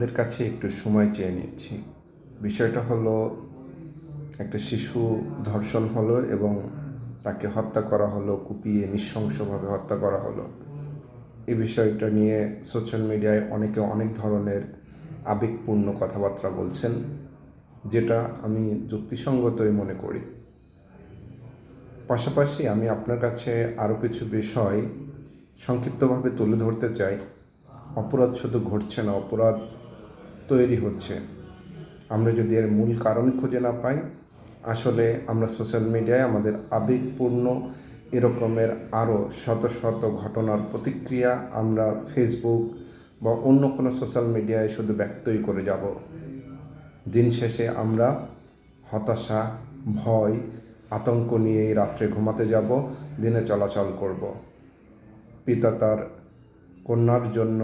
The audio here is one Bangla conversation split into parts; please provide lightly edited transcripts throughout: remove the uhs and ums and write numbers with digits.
ওদের কাছে একটু সময় চেয়ে নিচ্ছি। বিষয়টা হলো, একটা শিশু ধর্ষণ হলো এবং তাকে হত্যা করা হলো, কুপিয়ে নৃশংসভাবে হত্যা করা হলো। এই বিষয়টা নিয়ে সোশ্যাল মিডিয়ায় অনেকে অনেক ধরনের আবেগপূর্ণ কথাবার্তা বলছেন, যেটা আমি যুক্তিসঙ্গতই মনে করি। পাশাপাশি আমি আপনার কাছে আরও কিছু বিষয় সংক্ষিপ্তভাবে তুলে ধরতে চাই। অপরাধ শুধু ঘটছে না, অপরাধ তৈরি হচ্ছে। আমরা যদি এর মূল কারণ খুঁজে না পাই, আসলে আমরা সোশ্যাল মিডিয়ায় আমাদের আবেগপূর্ণ এরকমের আরও শত শত ঘটনার প্রতিক্রিয়া আমরা ফেসবুক বা অন্য কোনো সোশ্যাল মিডিয়ায় শুধু ব্যক্তই করে যাব। দিন শেষে আমরা হতাশা, ভয়, আতঙ্ক নিয়েই রাত্রে ঘুমাতে যাব, দিনে চলাচল করব। পিতা তার কন্যার জন্য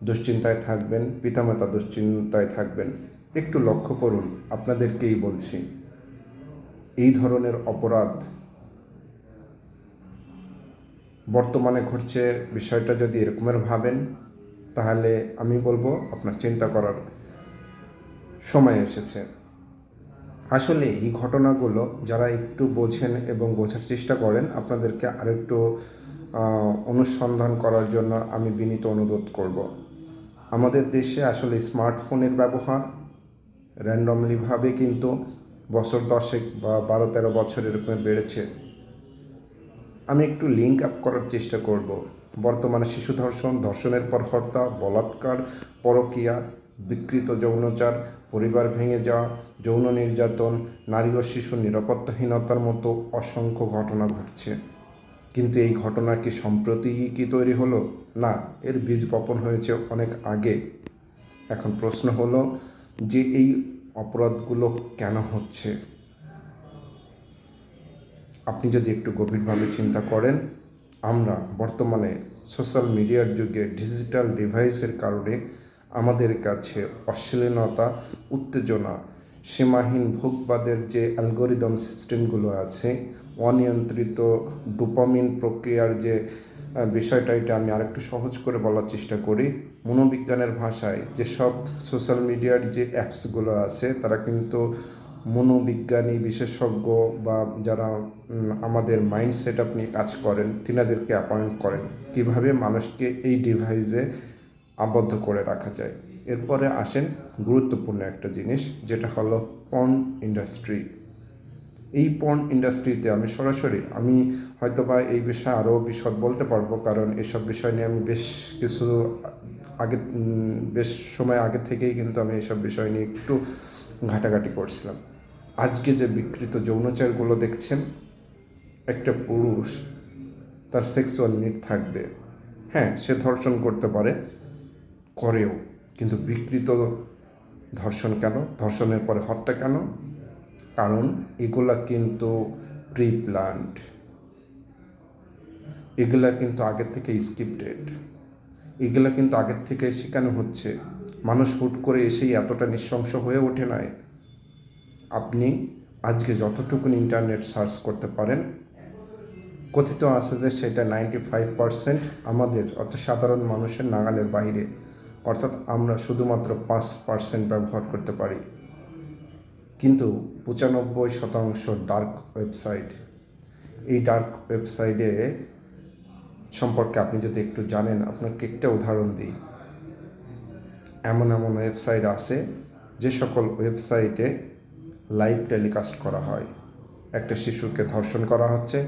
দুশ্চিন্তায় থাকবেন, পিতামাতা দুশ্চিন্তায় থাকবেন। একটু লক্ষ্য করুন, আপনাদেরকেই বলছি, এই ধরনের অপরাধ বর্তমানে ঘটছে। বিষয়টা যদি এরকমের ভাবেন, তাহলে আমি বলবো আপনার চিন্তা করার সময় এসেছে। আসলে এই ঘটনাগুলো যারা একটু বোঝেন এবং বোঝার চেষ্টা করেন, আপনাদেরকে আরেকটু অনুসন্ধান করার জন্য আমি বিনীত অনুরোধ করব। আমাদের দেশে আসলে স্মার্টফোনের ব্যবহার র্যান্ডমলিভাবে কিন্তু বছর 10 বা 12-13 বছর এরকম বেড়েছে। আমি একটু লিঙ্ক আপ করার চেষ্টা করব। বর্তমানে শিশু ধর্ষণ, ধর্ষণের পর হত্যা, বলাৎকার, পরকীয়া, বিকৃত যৌনাচার, পরিবার ভেঙে যাওয়া, যৌন নির্যাতন, নারী ও শিশুর নিরাপত্তাহীনতার মতো অসংখ্য ঘটনা ঘটছে। কিন্তু এই ঘটনা কি সম্প্রতি তৈরি হলো? না, এর বীজ বপন হয়েছে অনেক আগে। এখন প্রশ্ন হলো যে এই অপরাধগুলো কেন হচ্ছে? আপনি যদি একটু গভীরভাবে চিন্তা করেন, আমরা বর্তমানে সোশ্যাল মিডিয়ার যুগে ডিজিটাল ডিভাইসের কারণে আমাদের কাছে অশ্লীলতা, উত্তেজনা, সীমাহীন ভোগবাদের যে অ্যালগোরিদম সিস্টেমগুলো আছে, অনিয়ন্ত্রিত ডোপামিন প্রক্রিয়ার যে বিষয়টা, এটা আমি আরেকটু সহজ করে বলার চেষ্টা করি। মনোবিজ্ঞানের ভাষায় যেসব সোশ্যাল মিডিয়ার যে অ্যাপসগুলো আছে, তারা কিন্তু মনোবিজ্ঞানী বিশেষজ্ঞ বা যারা আমাদের মাইন্ড সেট আপ নিয়ে কাজ করেন, তিনাদেরকে অ্যাপয়েন্ট করেন কীভাবে মানুষকে এই ডিভাইসে আবদ্ধ করে রাখা যায়। এরপরে আসেন গুরুত্বপূর্ণ একটা জিনিস, যেটা হলো পর্ন ইন্ডাস্ট্রি। এই পর্ন ইন্ডাস্ট্রিতে আমি হয়তোবা এই বিষয়ে আরও বিশদ বলতে পারবো, কারণ এসব বিষয় নিয়ে আমি বেশ সময় আগে থেকেই কিন্তু আমি এইসব বিষয় নিয়ে একটু ঘাটাঘাটি করছিলাম। আজকে যে বিকৃত যৌনাচারগুলো দেখছেন, একটা পুরুষ তার সেক্সুয়াল নিড থাকবে, হ্যাঁ, সে ধর্ষণ করতে পারে, করেও, কিন্তু বিকৃত ধর্ষণ কেন? ধর্ষণের পরে হত্যা কেন? কারণ এগুলা কিন্তু প্রি প্ল্যান্ড, এগুলা কিন্তু আগের থেকে স্ক্রিপ্টেড, এগুলা কিন্তু আগের থেকে শেখানো হচ্ছে। মানুষ হুট করে এসেই এতটা নৃশংস হয়ে ওঠে নাই। আপনি আজকে যতটুকুন ইন্টারনেট সার্চ করতে পারেন, কথিত আছে যে সেটা 95% আমাদের অর্থাৎ সাধারণ মানুষের নাগালের বাইরে, অর্থাৎ আমরা শুধুমাত্র 5% ব্যবহার করতে পারি। কিন্তু 95% ডার্ক ওয়েবসাইট। এই ডার্ক ওয়েবসাইটে সম্পর্কে আপনি যদি একটু জানেন, আপনাকে একটা উদাহরণ দিই। এমন ওয়েবসাইট আছে যে সকল ওয়েবসাইটে লাইভ টেলিকাস্ট করা হয়। একটা শিশুকে ধর্ষণ করা হচ্ছে,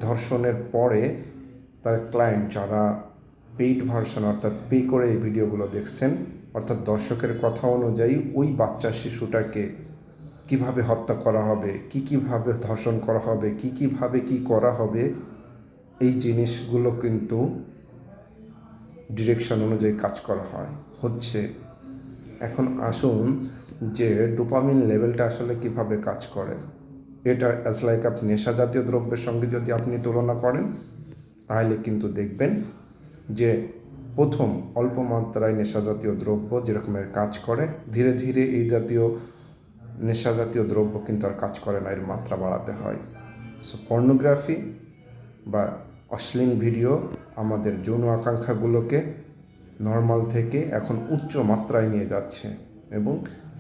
ধর্ষণের পরে তার ক্লায়েন্ট যারা পেইড ভার্সন অর্থাৎ পে করে এই ভিডিওগুলো দেখছেন, অর্থাৎ দর্শকের কথা অনুযায়ী ওই বাচ্চা শিশুটাকে কিভাবে হত্যা করা হবে, কীভাবে ধর্ষণ করা হবে, কীভাবে কী করা হবে, এই জিনিসগুলো কিন্তু ডিরেকশন অনুযায়ী কাজ করা হচ্ছে। এখন আসুন যে ডোপামিন লেভেলটা আসলে কিভাবে কাজ করে। এটা অ্যাজ লাইক আপনি নেশা জাতীয় দ্রব্যের সঙ্গে যদি আপনি তুলনা করেন, তাহলে কিন্তু দেখবেন যে প্রথম অল্প মাত্রায় নেশা জাতীয় দ্রব্য যেরকমের কাজ করে, ধীরে ধীরে এই জাতীয় নেশা জাতীয় দ্রব্য কিন্তু আর কাজ করে না, এর মাত্রা বাড়াতে হয়। সো পর্নোগ্রাফি বা অশ্লীল ভিডিও আমাদের যৌন আকাঙ্ক্ষাগুলোকে নর্মাল থেকে এখন উচ্চ মাত্রায় নিয়ে যাচ্ছে এবং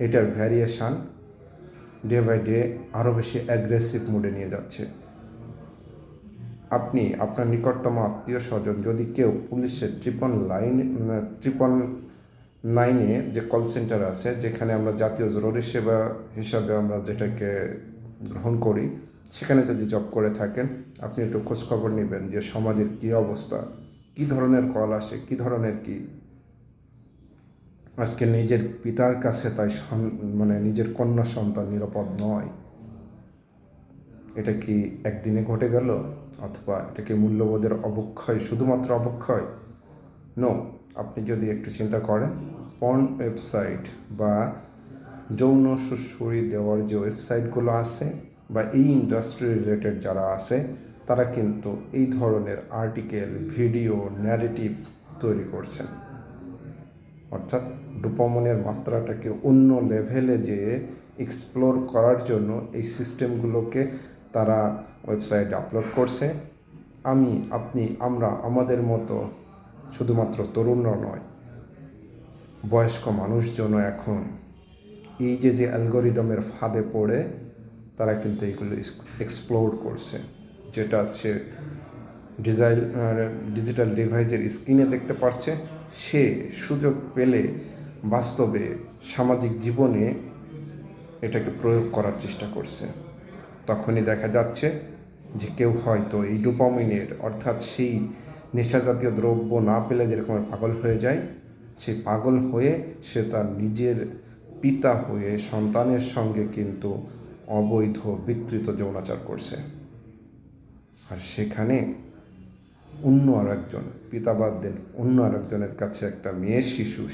এটার ভ্যারিয়েশান ডে বাই ডে আরও বেশি অ্যাগ্রেসিভ মোডে নিয়ে যাচ্ছে। আপনি আপনার নিকটতম আত্মীয় স্বজন যদি কেউ পুলিশের 999 যে কল সেন্টার আছে, যেখানে আমরা জাতীয় জরুরি সেবা হিসাবে আমরা যেটাকে গ্রহণ করি, সেখানে যদি জব করে থাকেন, আপনি একটু খোঁজখবর নেবেন যে সমাজের কী অবস্থা, কী ধরনের কল আসে, কী ধরনের কী। আজকে নিজের পিতার কাছে তাই নিজের কন্যা সন্তান নিরাপদ নয়। এটা কি একদিনে ঘটে গেল, অথবা এটা কি মূল্যবোধের অবক্ষয়, শুধুমাত্র অবক্ষয়? নো। আপনি যদি একটু চিন্তা করেন, পর্ন ওয়েবসাইট বা যৌন সুশ্রী দেওয়ার যে ওয়েবসাইটগুলো আছে বা এই ইন্ডাস্ট্রি রিলেটেড যারা আছে, তারা কিন্তু এই ধরনের আর্টিকেল, ভিডিও, ন্যারেটিভ তৈরি করছেন। অর্থাৎ ডোপামিনের মাত্রাটাকে অন্য লেভেলে যেয়ে এক্সপ্লোর করার জন্য এই সিস্টেমগুলোকে তারা ওয়েবসাইটে আপলোড করছে। আমি, আপনি, আমরা, আমাদের মতো শুধুমাত্র তরুণরা নয়, বয়স্ক মানুষজনও এখন এই যে অ্যালগোরিদমের ফাঁদে পড়ে তারা কিন্তু এইগুলো এক্সপ্লোর করছে, যেটা সে ডিজিটাল ডিভাইসের স্ক্রিনে দেখতে পারছে। সে সুযোগ পেলে বাস্তবে সামাজিক জীবনে এটাকে প্রয়োগ করার চেষ্টা করছে। তখনই দেখা যাচ্ছে যে কেউ হয়তো এই ডোপামিনের, অর্থাৎ সেই নেশাজাতীয় দ্রব্য না পেলে যেরকম পাগল হয়ে যায়, সেই পাগল হয়ে সে তার নিজের পিতা হয়ে সন্তানের সঙ্গে কিন্তু অবৈধ বিকৃত যৌনাচার করছে। আর সেখানে অন্য আর একজন, পিতা বাদ দেন, অন্য আর একজনের কাছে একটা মেয়ে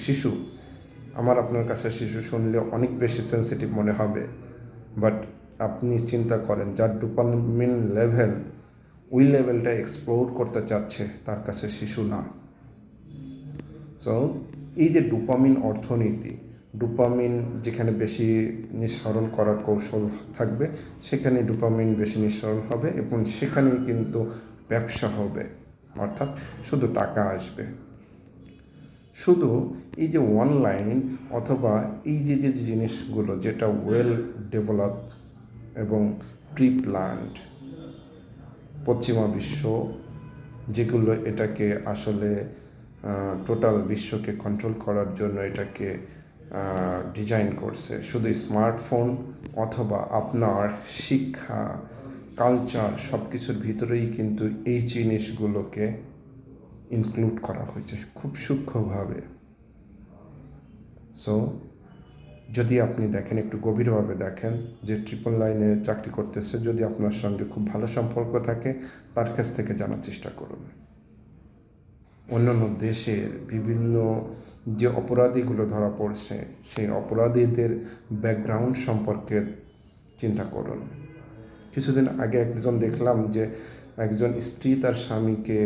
শিশু আমার আপনার কাছে শিশু শুনলে অনেক বেশি সেন্সিটিভ মনে হবে, বাট আপনি চিন্তা করেন যার ডোপামিন লেভেল ওই লেভেলটা এক্সপ্লোর করতে চাচ্ছে, তার কাছে শিশু না। সো এই যে ডোপামিন অর্থনীতি, ডোপামিন যেখানে বেশি নিঃসরণ করার কৌশল থাকবে, সেখানে ডোপামিন বেশি নিঃসরণ হবে এবং সেখানেই কিন্তু ব্যবসা হবে, অর্থাৎ শুধু টাকা আসবে। শুধু এই যে অনলাইন অথবা এই যে জিনিসগুলো যেটা ওয়েল ডেভেলপ এবং প্রি প্ল্যান্ড পশ্চিমা বিশ্ব, যেগুলো এটাকে আসলে টোটাল বিশ্বকে কন্ট্রোল করার জন্য এটাকে ডিজাইন করছে, শুধু স্মার্টফোন অথবা আপনার শিক্ষা, কালচার সব কিছুর ভিতরেই কিন্তু এই জিনিসগুলোকে ইনক্লুড করা হয়েছে খুব সূক্ষ্মভাবে। সো যদি আপনি দেখেন, একটু গভীরভাবে দেখেন, যে 999 চাকরি করতেছে, যদি আপনার সঙ্গে খুব ভালো সম্পর্ক থাকে, তার কাছ থেকে জানার চেষ্টা করুন। অন্যান্য দেশের বিভিন্ন যে অপরাধীগুলো ধরা পড়ছে, সেই অপরাধীদের ব্যাকগ্রাউন্ড সম্পর্কে চিন্তা করুন। কিছুদিন আগে একজন দেখলাম যে একজন স্ত্রী তার স্বামীকে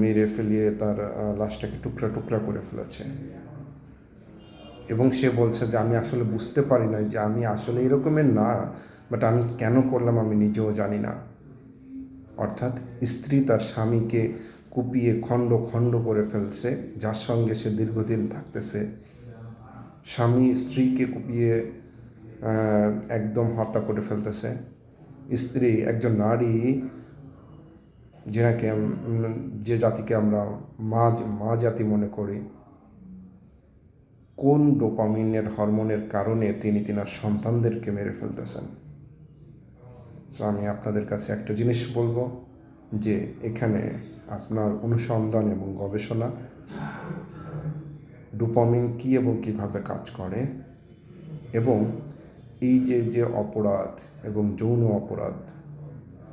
মেরে ফেলিয়ে তার লাশটাকে টুকরা টুকরা করে ফেলেছে, এবং সে বলছে যে আমি আসলে বুঝতে পারি না যে আমি আসলে এরকমের না, বাট আমি কেন করলাম আমি নিজেও জানি না। অর্থাৎ স্ত্রী তার স্বামীকে কুপিয়ে খণ্ড খণ্ড করে ফেলছে, যার সঙ্গে সে দীর্ঘদিন থাকতেছে। স্বামী স্ত্রীকে কুপিয়ে একদম হত্যা করে ফেলতেছে। স্ত্রী, একজন নারী, যাকে যে জাতিকে আমরা মা জাতি মনে করি, কোন ডোপামিনের হরমোনের কারণে তিনি তিনার সন্তানদেরকে মেরে ফেলতেছেন। তো আমি আপনাদের কাছে একটা জিনিস বলবো, যে এখানে আপনার অনুসন্ধান এবং গবেষণা, ডোপামিন কী এবং কীভাবে কাজ করে, এবং এই যে অপরাধ এবং যৌন অপরাধ,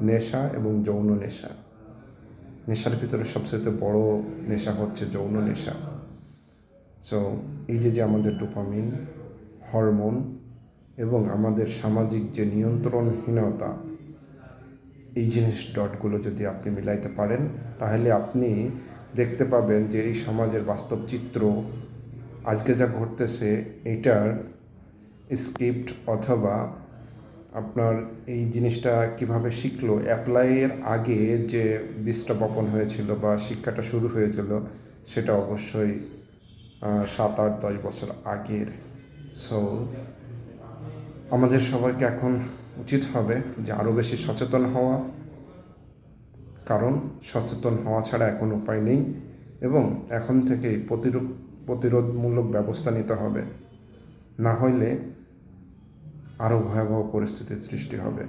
নেশা এবং যৌন নেশার ভিতরে সবচেয়ে বড় নেশা হচ্ছে যৌন নেশা। সো এই যে আমাদের ডোপামিন হরমোন এবং আমাদের সামাজিক যে নিয়ন্ত্রণহীনতা, এই জিনিস ডটগুলো যদি আপনি মিলাইতে পারেন, তাহলে আপনি দেখতে পাবেন যে এই সমাজের বাস্তব চিত্র আজকে যা ঘটতেছে, এটার স্ক্রিপ্ট অথবা আপনার এই জিনিসটা কিভাবে শিখলো, অ্যাপ্লাইয়ের আগে যে বীজটা বপন হয়েছিল বা শিক্ষাটা শুরু হয়েছিল, সেটা অবশ্যই 7, 8, 10 বছর আগের। সো আমাদের সবাইকে এখন উচিত হবে যে আরও বেশি সচেতন হওয়া, কারণ সচেতন হওয়া ছাড়া এখন উপায় নেই এবং এখন থেকেই প্রতিরোধমূলক ব্যবস্থা নিতে হবে, না হইলে আরও ভয়াবহ পরিস্থিতির সৃষ্টি হবে।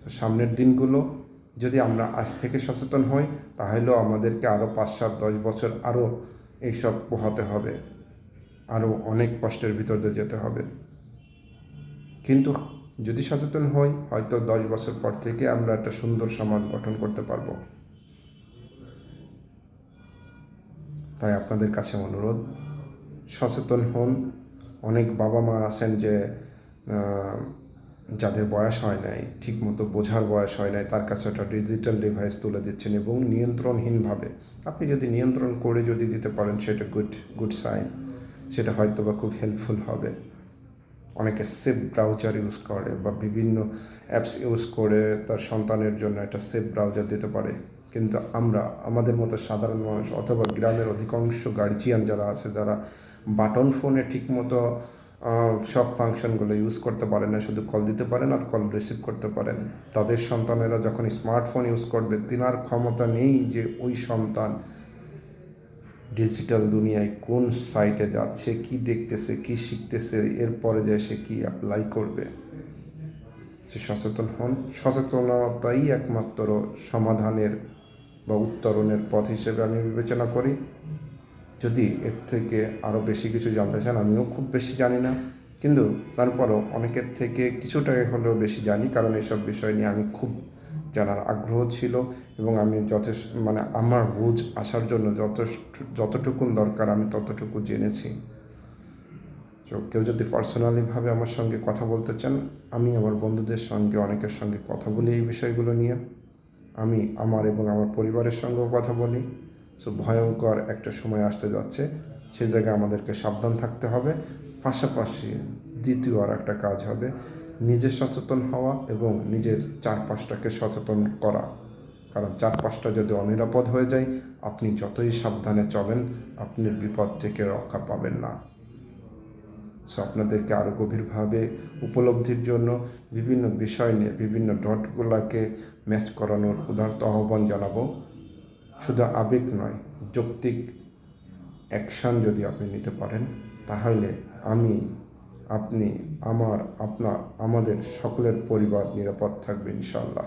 তো সামনের দিনগুলো যদি আমরা আজ থেকে সচেতন হই, তাহলেও আমাদেরকে আরও 5, 7, 10 বছর আরও এইসব পোহাতে হবে, আরও অনেক কষ্টের ভিতর দিয়ে যেতে হবে। কিন্তু যদি সচেতন হই, হয়তো 10 বছর পর থেকে আমরা একটা সুন্দর সমাজ গঠন করতে পারবো। তাই আপনাদের কাছে অনুরোধ, সচেতন হন। অনেক বাবা মা আছেন যে যাদের বয়স হয় নাই, ঠিকমতো বোঝার বয়স হয় নাই, তার কাছে একটা ডিজিটাল ডিভাইস তুলে দিচ্ছেন এবং নিয়ন্ত্রণহীনভাবে। আপনি যদি নিয়ন্ত্রণ করে যদি দিতে পারেন, সেটা গুড সাইন, সেটা হয়তো বা খুব হেল্পফুল হবে। অনেকে সেফ ব্রাউজার ইউজ করে বা বিভিন্ন অ্যাপস ইউজ করে তার সন্তানের জন্য একটা সেফ ব্রাউজার দিতে পারে, কিন্তু আমরা আমাদের মতো সাধারণ মানুষ অথবা গ্রামের অধিকাংশ গার্জিয়ান যারা আছে, যারা বাটন ফোনে ঠিকমতো সব ফাংশনগুলো ইউজ করতে পারেন না, শুধু কল দিতে পারেন আর কল রিসিভ করতে পারেন, তাদের সন্তানেরা যখন স্মার্টফোন ইউজ করবে, তিনার ক্ষমতা নেই যে ওই সন্তান ডিজিটাল দুনিয়ায় কোন সাইটে যাচ্ছে, কি দেখতেছে, কি শিখতেছে, এরপরে যে সে কি অ্যাপ্লাই করবে। যে সচেতন হন, সচেতনতাই একমাত্র সমাধানের বা উত্তরণের পথ হিসেবে আমি বিবেচনা করি। যদি এর থেকে আরও বেশি কিছু জানতে চান, আমিও খুব বেশি জানি না, কিন্তু তারপরও অনেকের থেকে কিছুটা হলেও বেশি জানি, কারণ এইসব বিষয় নিয়ে আমি খুব জানার আগ্রহ ছিল এবং আমি আমার বুঝ আসার জন্য যতটুকুন দরকার আমি ততটুকু জেনেছি। তো কেউ যদি পার্সোনালিভাবে আমার সঙ্গে কথা বলতে চান, আমি আমার বন্ধুদের সঙ্গে অনেকের সঙ্গে কথা বলি এই বিষয়গুলো নিয়ে, আমি আমার এবং আমার পরিবারের সঙ্গেও কথা বলি। সো ভয়ঙ্কর একটা সময় আসতে যাচ্ছে, সেই জায়গায় আমাদেরকে সাবধান থাকতে হবে। পাশাপাশি দ্বিতীয় আর একটা কাজ হবে নিজে সচেতন হওয়া এবং নিজের চারপাশটাকে সচেতন করা, কারণ চারপাশটা যদি অনিরাপদ হয়ে যায়, আপনি যতই সাবধানে চলেন, আপনি বিপদ থেকে রক্ষা পাবেন না। সো আপনাদেরকে আরও গভীরভাবে উপলব্ধির জন্য বিভিন্ন বিষয় নিয়ে বিভিন্ন ডটগুলোকে ম্যাচ করানোর উদারত আহ্বান জানাবো। শুধু আবেগ নয়, যৌক্তিক অ্যাকশান যদি আপনি নিতে পারেন, তাহলে আমি, আপনি, আমাদের সকলের পরিবার নিরাপদ থাকবে ইনশাআল্লাহ।